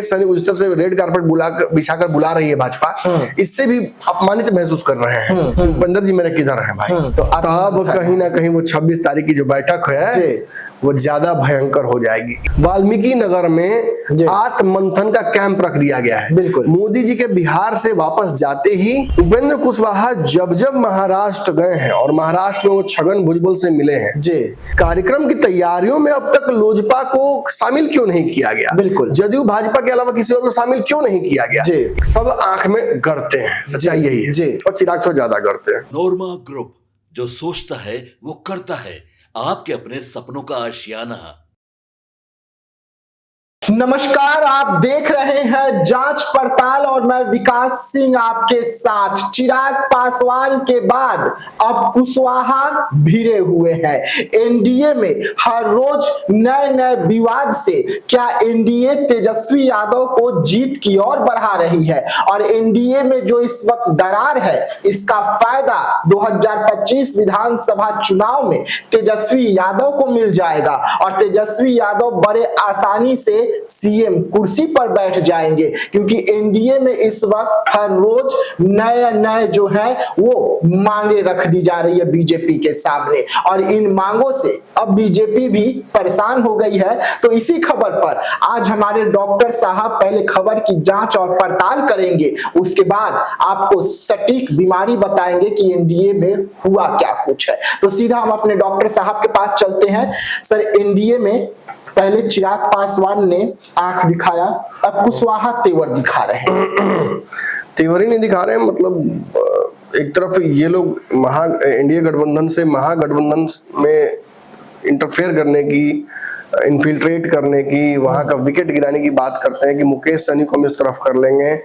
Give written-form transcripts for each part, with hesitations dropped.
सैनी को जिस तरह से रेड कारपेट बिछाकर बुला रही है भाजपा, इससे भी अपमानित महसूस कर रहे हैं। भूपेंद्र जी मेरे किधर हैं भाई? तो तब कहीं ना कहीं वो 26 तारीख की जो बैठक है वो ज्यादा भयंकर हो जाएगी। वाल्मीकि नगर में आत्ममंथन का कैंप रख दिया गया है। बिल्कुल। मोदी जी के बिहार से वापस जाते ही उपेंद्र कुशवाहा जब महाराष्ट्र गए हैं और महाराष्ट्र में वो छगन भुजबल से मिले हैं जी, कार्यक्रम की तैयारियों में अब तक लोजपा को शामिल क्यों नहीं किया गया? बिल्कुल। जदयू भाजपा के अलावा किसी और को शामिल क्यों नहीं किया गया? जी। सब आंख में गड़ते हैं, सच्चाई यही है जी। और चिराग तो ज्यादा गड़ते हैं। नोरमा ग्रुप, जो सोचता है वो करता है, आपके अपने सपनों का आशियाना। नमस्कार, आप देख रहे हैं जांच पड़ताल और मैं विकास सिंह आपके साथ। चिराग पासवान के बाद अब कुशवाहा भिड़े हुए हैं एनडीए में। हर रोज नए नए विवाद से क्या एनडीए तेजस्वी यादव को जीत की ओर बढ़ा रही है और एनडीए में जो इस वक्त दरार है इसका फायदा 2025 विधानसभा चुनाव में तेजस्वी यादव को मिल जाएगा और तेजस्वी यादव बड़े आसानी से सीएम कुर्सी पर बैठ जाएंगे, क्योंकि एनडीए में इस वक्त हर रोज नए नए जो है वो मांगे रख दी जा रही है बीजेपी के सामने और इन मांगों से अब बीजेपी भी परेशान हो गई है। तो इसी खबर पर आज हमारे डॉक्टर साहब पहले खबर की जांच और पड़ताल करेंगे, उसके बाद आपको सटीक बीमारी बताएंगे कि एनडीए में हुआ क्या कुछ है। तो सीधा हम अपने डॉक्टर साहब के पास चलते हैं। सर, एनडीए में पहले चिराग पासवान ने आंख दिखाया, अब कुशवाहा तेवर दिखा रहे हैं। तेवर ही नहीं दिखा रहे हैं, मतलब एक तरफ ये लोग एनडीए गठबंधन से महागठबंधन में इंटरफेयर करने की, इन्फिल्ट्रेट करने की, वहां का विकेट गिराने की बात करते हैं कि मुकेश सहनी को हम इस तरफ कर लेंगे,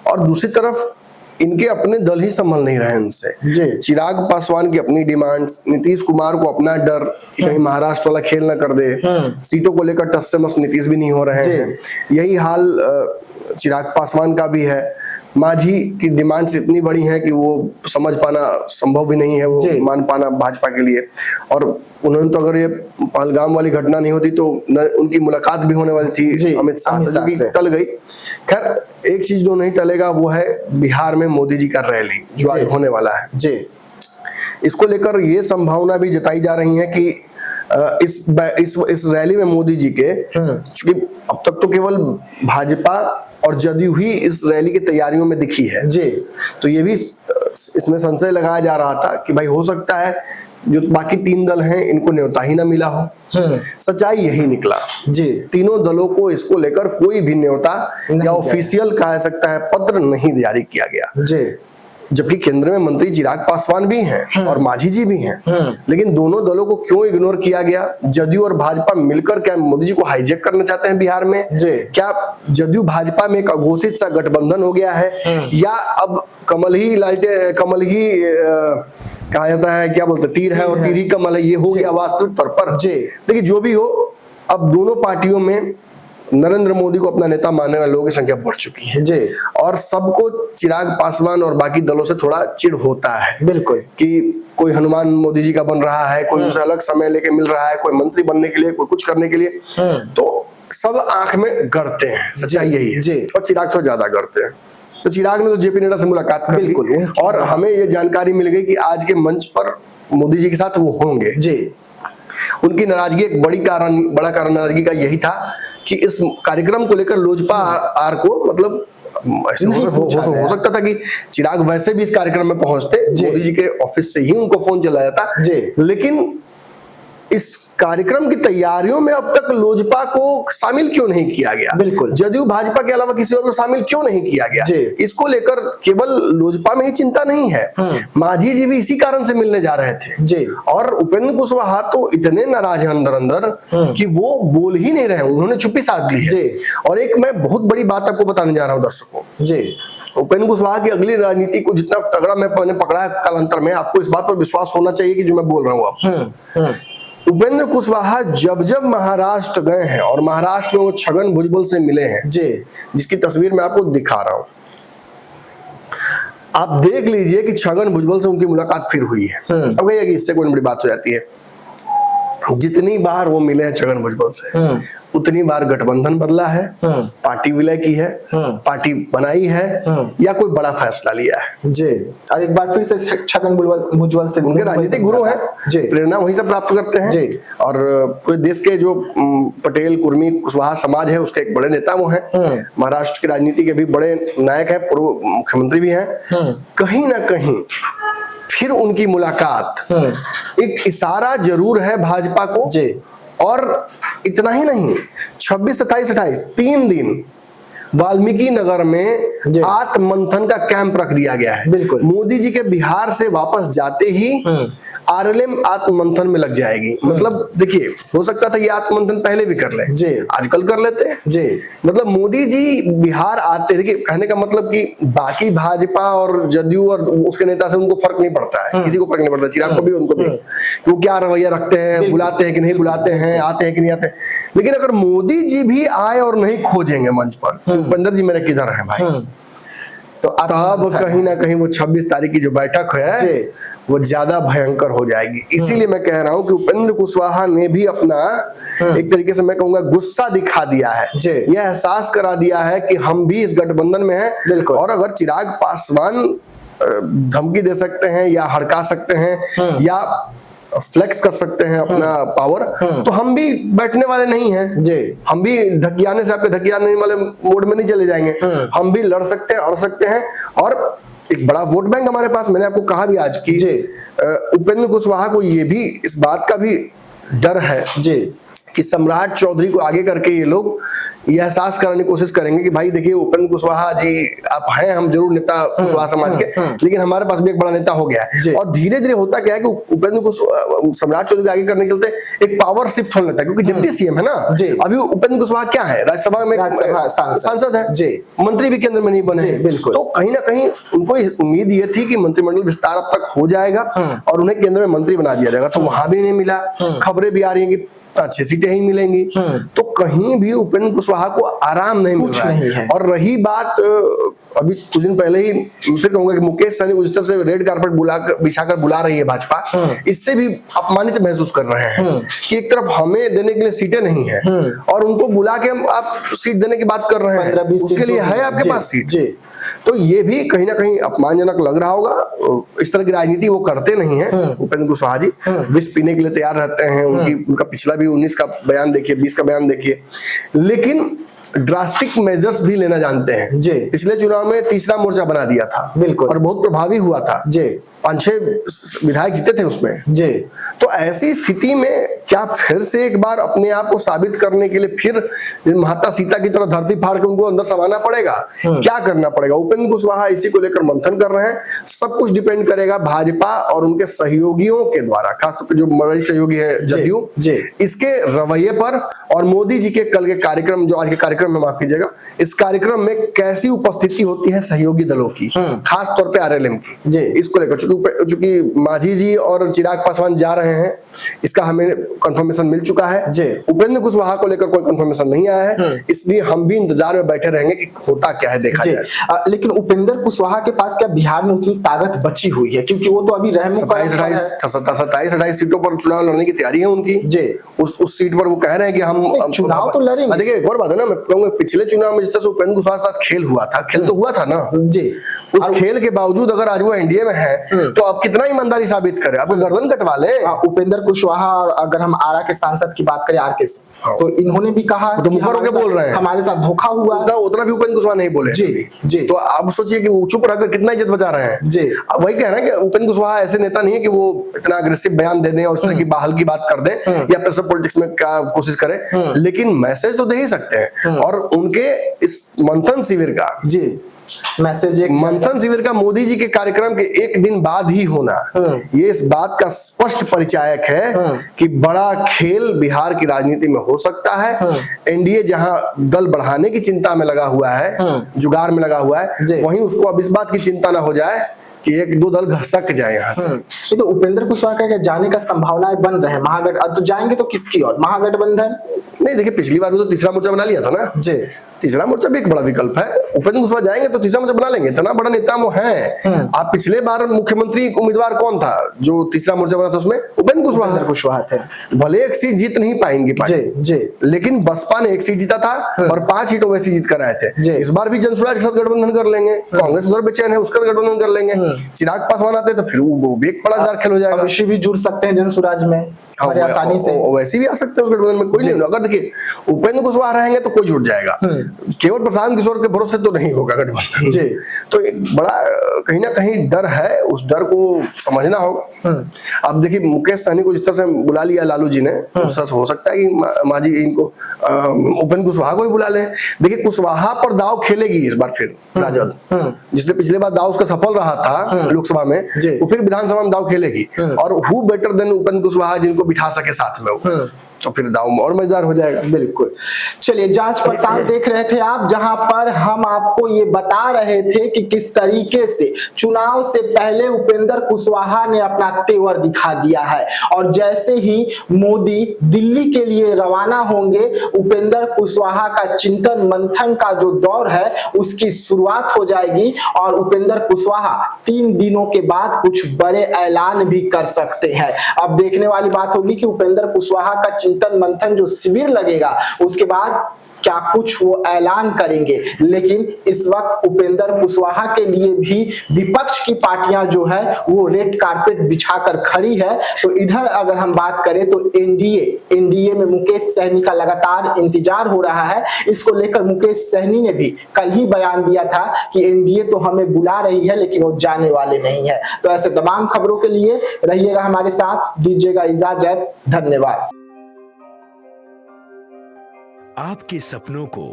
और दूसरी तरफ इनके अपने दल ही संभल नहीं रहे इनसे। चिराग पासवान की अपनी डिमांड्स, नीतीश कुमार को अपना डर कि कहीं महाराष्ट्र वाला खेल ना कर दे, सीटों को लेकर टस से मस नीतीश भी नहीं हो रहे हैं। यही हाल चिराग पासवान का भी है। माझी की डिमांड्स इतनी बड़ी हैं कि वो समझ पाना संभव भी नहीं है, वो मान पाना भाजपा के लिए। और उन्होंने तो अगर ये पहलगाम वाली घटना नहीं होती तो उनकी मुलाकात भी होने वाली थी अमित शाह से, जो कि टल गई। खैर, एक चीज जो नहीं टलेगा वो है बिहार में मोदी जी का रैली जो आज होने वाला है जी। इसको लेकर ये संभावना भी जताई जा रही है कि इस रैली में मोदी जी के, क्योंकि अब तक तो केवल भाजपा और जदयू ही इस रैली की तैयारियों में दिखी है जी, तो ये भी इसमें संशय लगाया जा रहा था कि भाई हो सकता है जो बाकी तीन दल हैं इनको न्योता ही ना मिला हो। सच्चाई यही निकला जी, तीनों दलों को इसको लेकर कोई भी न्योता या ऑफिशियल कह सकता है पत्र नहीं जारी किया गया जी। जबकि केंद्र में मंत्री चिराग पासवान भी हैं और माझी जी भी हैं, लेकिन दोनों दलों को क्यों इग्नोर किया गया? जदयू और भाजपा मिलकर क्या मोदी जी को हाईजैक करना चाहते हैं बिहार में? क्या जदयू भाजपा में एक अघोषित सा गठबंधन हो गया है, या अब कमल ही कहा जाता है, क्या बोलते, तीर है और तीर ही कमल है, ये हो गया वास्तविक तौर पर? देखिए, जो भी हो, अब दोनों पार्टियों में नरेंद्र मोदी को अपना नेता मानने वाले लोगों की संख्या बढ़ चुकी है जी, और सबको चिराग पासवान और बाकी दलों से थोड़ा चिढ़ होता है। बिल्कुल, कि कोई हनुमान मोदी जी का बन रहा है, कोई उनसे अलग समय लेके मिल रहा है, कोई मंत्री बनने के लिए, कोई कुछ करने के लिए, तो सब आंख में गड़ते हैं। सच्चाई यही है जी, और चिराग तो ज्यादा गड़ते हैं। तो चिराग ने तो जेपी नड्डा से मुलाकात कर ली और हमें ये जानकारी मिल गई कि आज के मंच पर मोदी जी के साथ वो होंगे जी। उनकी नाराजगी, एक बड़ा कारण नाराजगी का यही था कि इस कार्यक्रम को लेकर लोजपा आर को, मतलब ऐसे हो सकता था कि चिराग वैसे भी इस कार्यक्रम में पहुंचते, मोदी जी के ऑफिस से ही उनको फोन चला जाता, लेकिन इस कार्यक्रम की तैयारियों में अब तक लोजपा को शामिल क्यों नहीं किया गया? बिल्कुल, जदयू भाजपा के अलावा किसी और को शामिल क्यों नहीं किया गया? इसको लेकर केवल लोजपा में ही चिंता नहीं है, माझी जी भी इसी कारण से मिलने जा रहे थे जी। और उपेंद्र कुशवाहा तो इतने नाराज हैं अंदर अंदर कि वो बोल ही नहीं रहे, उन्होंने चुप्पी साध ली है। और एक मैं बहुत बड़ी बात आपको बताने जा रहा हूँ दर्शकों जी, उपेंद्र कुशवाहा की अगली राजनीति को जितना तगड़ा मैंने पकड़ा है कालांतर में, आपको इस बात पर विश्वास होना चाहिए कि जो मैं बोल रहा हूँ अब, उपेंद्र कुशवाहा जब महाराष्ट्र गए हैं और महाराष्ट्र में वो छगन भुजबल से मिले हैं जी, जिसकी तस्वीर मैं आपको दिखा रहा हूं, आप देख लीजिए कि छगन भुजबल से उनकी मुलाकात फिर हुई है। अब भैया कि इससे कोई बड़ी बात हो जाती है, जितनी बार वो मिले हैं छगन भुजबल से, उतनी बार गठबंधन बदला है, पार्टी विलय की है, पार्टी बनाई है, या कोई बड़ा फैसला लिया है जी। और एक बार फिर से छगन भुजबल से उनके राजनीतिक गुरु हैं जी, प्रेरणा वहीं से प्राप्त करते हैं जी। और पूरे देश के जो पटेल कुर्मी कुशवाहा समाज है उसके एक बड़े नेता वो हैं, महाराष्ट्र की राजनीति के भी बड़े नायक हैं, पूर्व मुख्यमंत्री भी हैं। कहीं ना कहीं फिर उनकी मुलाकात एक इशारा जरूर है भाजपा को जी। और इतना ही नहीं, 26, 27, 28 3 दिन वाल्मीकि नगर में आत्ममंथन का कैंप रख दिया गया है। बिल्कुल। मोदी जी के बिहार से वापस जाते ही आरएलएम आत्ममंथन में लग जाएगी। मतलब देखिए, हो सकता था ये आत्ममंथन पहले भी कर ले जी, आजकल कर लेते हैं जी। मतलब मोदी जी बिहार आते, देखिए कहने का मतलब कि बाकी भाजपा और जदयू और उसके नेता से उनको फर्क नहीं पड़ता है, किसी को फर्क नहीं पड़ता, चिराग को भी उनको भी, वो क्या रवैया रखते हैं, बुलाते हैं कि नहीं बुलाते हैं, आते हैं कि नहीं आते। लेकिन अगर मोदी जी भी आए और नहीं खोजेंगे मंच पर, भूपेंद्र जी मेरे किधर है भाई, तो तब कहीं ना कहीं वो 26 तारीख की जो बैठक है वो ज्यादा भयंकर हो जाएगी। इसीलिए मैं कह रहा हूं कि उपेंद्र कुशवाहा ने भी अपना एक तरीके से मैं कहूंगा गुस्सा दिखा दिया है, यह एहसास करा दिया है कि हम भी इस गठबंधन में हैं, और अगर चिराग पासवान धमकी दे सकते हैं या हड़का सकते हैं या फ्लेक्स कर सकते हैं अपना पावर, तो हम भी बैठने वाले नहीं हैं जी। हम भी धकियाने से आपके धकियाने वाले मोड में नहीं चले जाएंगे, हम भी लड़ सकते हैं, अड़ सकते हैं, और एक बड़ा वोट बैंक हमारे पास। मैंने आपको कहा भी आज की उपेंद्र कुशवाहा को ये भी इस बात का भी डर है जी कि सम्राट चौधरी को आगे करके ये लोग ये एहसास कराने की कोशिश करेंगे कि भाई देखिए उपेंद्र कुशवाहा जी आप हैं, हम जरूर नेता कुशवाहा समाज के, लेकिन हमारे पास भी एक बड़ा नेता हो गया है। और धीरे धीरे होता क्या है कि उपेंद्र कुशवाहा सम्राट चौधरी को आगे करने के चलते एक पावर शिफ्ट होने लगता है, क्योंकि डिप्टी सीएम है ना। अभी उपेंद्र कुशवाहा क्या है, राज्यसभा में सांसद है जी, मंत्री भी केंद्र में नहीं बने, बिल्कुल। तो कहीं ना कहीं उनको उम्मीद ये थी कि मंत्रिमंडल विस्तार अब तक हो जाएगा और उन्हें केंद्र में मंत्री बना दिया जाएगा, तो वहां भी नहीं मिला। खबरें भी आ रही है कि 6 सीटें ही मिलेंगी, तो कहीं भी उपेंद्र कुशवाहा को आराम नहीं मिल रहा है। और रही बात अभी कुछ दिन पहले ही फिर कहूंगा कि मुकेश सहनी उस तरह से रेड कारपेट बिछाकर बुला रही है भाजपा, इससे भी अपमानित महसूस कर रहे हैं कि एक तरफ हमें देने के लिए सीटें नहीं है और उनको बुला के हम आप सीट देने की बात कर रहे हैं, उसके लिए है आपके पास सीट। तो ये भी कहीं ना कहीं अपमानजनक लग रहा होगा। इस तरह की राजनीति वो करते नहीं है उपेंद्र कुशवाहा जी, विष पीने के लिए तैयार रहते हैं। उनका पिछला भी 19 का बयान देखिए, 20 का बयान देखिए, लेकिन ड्रास्टिक मेजर्स भी लेना जानते हैं जी। पिछले चुनाव में तीसरा मोर्चा बना दिया था, बिल्कुल, और बहुत प्रभावी हुआ था जी, 5-6 विधायक जीते थे उसमें जी। तो ऐसी स्थिति में क्या फिर से एक बार अपने आप को साबित करने के लिए फिर माता सीता की तरह धरती फाड़ के उनको अंदर समाना पड़ेगा, क्या करना पड़ेगा? उपेंद्र कुशवाहा इसी को लेकर मंथन कर रहे हैं। सब कुछ डिपेंड करेगा भाजपा और उनके सहयोगियों के द्वारा, खासतौर पर जो बड़ी सहयोगी है जदयू, इसके रवैये पर, और मोदी जी के कल के कार्यक्रम, जो आज के कार्यक्रम में, माफ कीजिएगा, इस कार्यक्रम में कैसी उपस्थिति होती है सहयोगी दलों की, खास तौर पे आरएलएम की जी। इसको लेकर चूंकि मांझी जी और चिराग पासवान जा रहे हैं, इसका हमें कंफर्मेशन मिल चुका है जी। उपेंद्र कुशवाहा को लेकर कोई कंफर्मेशन नहीं आया है, इसलिए हम भी इंतजार में बैठे रहेंगे कि होता क्या है, देखा जाए। लेकिन उपेंद्र कुशवाहा के पास क्या बिहार में उतनी ताकत बची हुई है? क्योंकि वो तो अभी 27-28 सीटों पर चुनाव लड़ने की तैयारी है उनकी जी। उस सीट पर वो कह रहे हैं कि हम चुनाव तो लड़ेंगे। देखिए एक और बात है ना, मैं कहूंगा पिछले चुनाव में जिस तरह से उपेंद्र कुशवाहा के साथ खेल हुआ था, खेल तो हुआ था ना जी, उस खेल के बावजूद अगर आज वो एनडीए में है तो अब कितना ईमानदारी साबित करे, आपको गर्दन कटवा ले। उपेंद्र कुशवाहा, और अगर हम आरा के सांसद की बात करें आरके, तो इन्होंने भी कहा तो मुखर होकर बोल रहे हैं हमारे साथ धोखा हुआ, उतना भी उपेंद्र कुशवाहा नहीं बोले जी जी। तो आप सोचिए कि वो चुप रहकर कितना इज्जत बचा रहे हैं जी। अब वही कह रहे हैं कि उपेंद्र कुशवाहा ऐसे नेता नहीं है कि वो इतना अग्रेसिव बयान दे दें और उस तरह की बहाल की बात कर दें या प्रेशर पॉलिटिक्स में क्या कोशिश करें, लेकिन मैसेज तो दे ही सकते हैं। और उनके इस मंथन शिविर का जी मैसेज, एक मंथन शिविर का मोदी जी के कार्यक्रम के एक दिन बाद ही होना, ये इस बात का स्पष्ट परिचायक है कि बड़ा खेल बिहार की राजनीति में हो सकता है। एनडीए जहां दल बढ़ाने की चिंता में लगा हुआ है, जुगाड़ में लगा हुआ है, वहीं उसको अब इस बात की चिंता ना हो जाए कि 1-2 दल घसक जाए यहाँ से। तो उपेंद्र कुशवाहा का जाने का संभावनाएं बन रहे हैं महागठ, तो जाएंगे तो किसकी ओर, महागठबंधन? नहीं देखिए, पिछली बार वो तो तीसरा मोर्चा बना लिया था ना जी, तीसरा मोर्चा भी एक बड़ा विकल्प है। उपेंद्र कुशवाहा जाएंगे तो तीसरा मोर्चा बना लेंगे, इतना बड़ा नेता वो हैं। आप पिछले बार मुख्यमंत्री उम्मीदवार कौन था जो तीसरा मोर्चा बना था? उसमें उपेंद्र कुशवाहा थे। भले एक सीट जीत नहीं पाएंगे जी, लेकिन बसपा ने एक सीट जीता था और 5 सीटों वैसी जीत कर आए थे। इस बार भी जनसुराज के साथ गठबंधन कर लेंगे, कांग्रेस उधर बेचैन है उसका गठबंधन कर लेंगे। चिराग पासवान आते तो फिर वो भी एक बड़ा खेल हो जाएगा। अवश्य भी जुड़ सकते हैं जनसुराज में बड़े आसानी से, वैसे भी आ सकते हैं उस गठबंधन में, कोई नहीं। अगर देखिए उपेंद्र कुशवाहा रहेंगे तो कोई जुट जाएगा, केवल प्रशांत किशोर के भरोसे तो नहीं होगा गठबंधन जी। तो एक बड़ा कहीं ना कहीं डर है, उस डर को समझना होगा। अब देखिए मुकेश सहनी को जिस तरह से बुला लिया लालू जी ने, तो हो सकता है कि माजी इनको उपेंद्र कुशवाहा को ही बुला ले। देखिए कुशवाहा पर दाव खेलेगी इस बार फिर राजद, जिसने पिछले बार दाव उसका सफल रहा था लोकसभा में, वो फिर विधानसभा में दाव खेलेगी। और who better than Upendra Kushwaha जिनको बिठा सके साथ में वो, तो फिर दाव और मजेदार हो जाएगा। बिल्कुल। चलिए जांच पड़ताल देख रहे थे आप, जहां पर हम आपको ये बता रहे थे कि किस तरीके से चुनाव से पहले उपेंद्र कुशवाहा ने अपना तेवर दिखा दिया है, और जैसे ही मोदी दिल्ली के लिए रवाना होंगे, उपेंद्र कुशवाहा का चिंतन मंथन का जो दौर है उसकी शुरुआत हो जाएगी, और उपेंद्र कुशवाहा 3 दिनों के बाद कुछ बड़े ऐलान भी कर सकते हैं। अब देखने वाली बात होगी कि उपेंद्र कुशवाहा का चिंतन मंथन जो शिविर लगेगा उसके बाद क्या कुछ वो ऐलान करेंगे। लेकिन इस वक्त उपेंद्र कुशवाहा के लिए भी विपक्ष की पार्टियां जो है वो रेड कारपेट बिछाकर खड़ी है। तो इधर अगर हम बात करें तो एनडीए में मुकेश सहनी का लगातार इंतजार हो रहा है। इसको लेकर मुकेश सहनी ने भी कल ही बयान दिया था कि एनडीए तो हमें बुला रही है लेकिन वो जाने वाले नहीं है। तो ऐसे तमाम खबरों के लिए रहिएगा हमारे साथ, दीजिएगा इजाजत, धन्यवाद। आपके सपनों को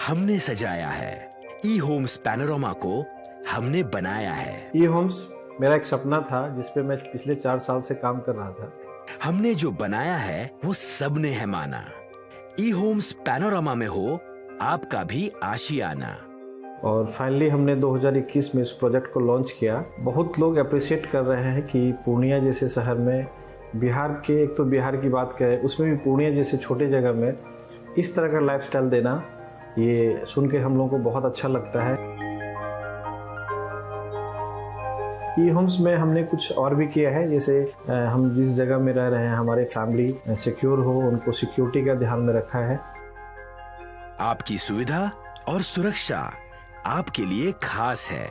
हमने सजाया है, ई होम्स पैनोरमा को हमने बनाया है। ई होम्स मेरा एक सपना था जिस पे मैं पिछले 4 साल से काम कर रहा था। हमने जो बनाया है वो सबने है माना। ई होम्स पैनोरमा में हो आपका भी आशियाना। और फाइनली हमने 2021 में इस प्रोजेक्ट को लॉन्च किया। बहुत लोग अप्रिशिएट कर रहे हैं कि पूर्णिया जैसे शहर में, बिहार के, एक तो बिहार की बात करें उसमें भी पूर्णिया जैसे छोटे जगह में इस तरह का लाइफस्टाइल देना, ये सुन के हम लोगों को बहुत अच्छा लगता है। ई होम्स में हमने कुछ और भी किया है, जैसे हम जिस जगह में रह रहे हैं हमारे फैमिली सिक्योर हो, उनको सिक्योरिटी का ध्यान में रखा है। आपकी सुविधा और सुरक्षा आपके लिए खास है,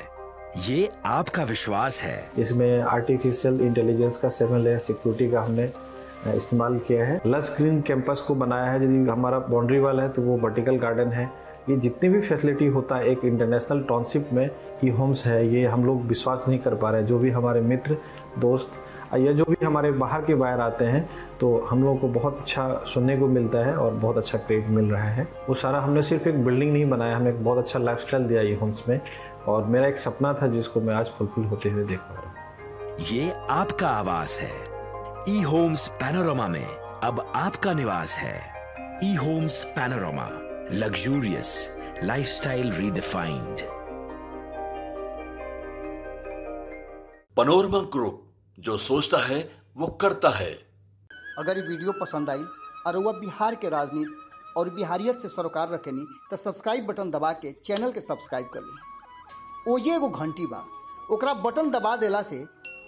ये आपका विश्वास है। इसमें आर्टिफिशियल इंटेलिजेंस का 7 लेयर सिक्योरिटी का हमने इस्तेमाल किया है। लस ग्रीन कैंपस को बनाया है, यदि हमारा बाउंड्री वाल है तो वो वर्टिकल गार्डन है। ये जितनी भी फैसिलिटी होता है एक इंटरनेशनल टाउनशिप में ई होम्स है, ये हम लोग विश्वास नहीं कर पा रहे हैं। जो भी हमारे मित्र दोस्त या जो भी हमारे बाहर के बाहर आते हैं तो हम लोगों को बहुत अच्छा सुनने को मिलता है और बहुत अच्छा क्रेडिट मिल रहा है। वो सारा हमने सिर्फ एक बिल्डिंग नहीं बनाया, हमें एक बहुत अच्छा लाइफस्टाइल दिया ई होम्स में, और मेरा एक सपना था जिसको मैं आज फुलफिल होते हुए देख पा रहा हूँ। ये आपका आवास है। ई होम्स पैनोरमा में अब आपका निवास है। E homes panorama, luxurious lifestyle redefined. Panorama group, जो सोचता है वो करता है। अगर ये वीडियो पसंद आई और वह बिहार के राजनीति और बिहारियत से सरोकार रखेनी तो सब्सक्राइब बटन दबा के चैनल के सब्सक्राइब कर ली। ओजे एगो घंटी बा, ओकरा बटन दबा देला से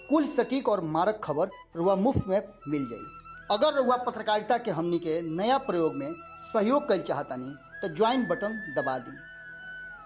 कुल सटीक और मारक खबर रुआ मुफ्त में मिल जाई। अगर रुआ पत्रकारिता के हमनी के नया प्रयोग में सहयोग कर चाहतानी तो ज्वाइन बटन दबा दी।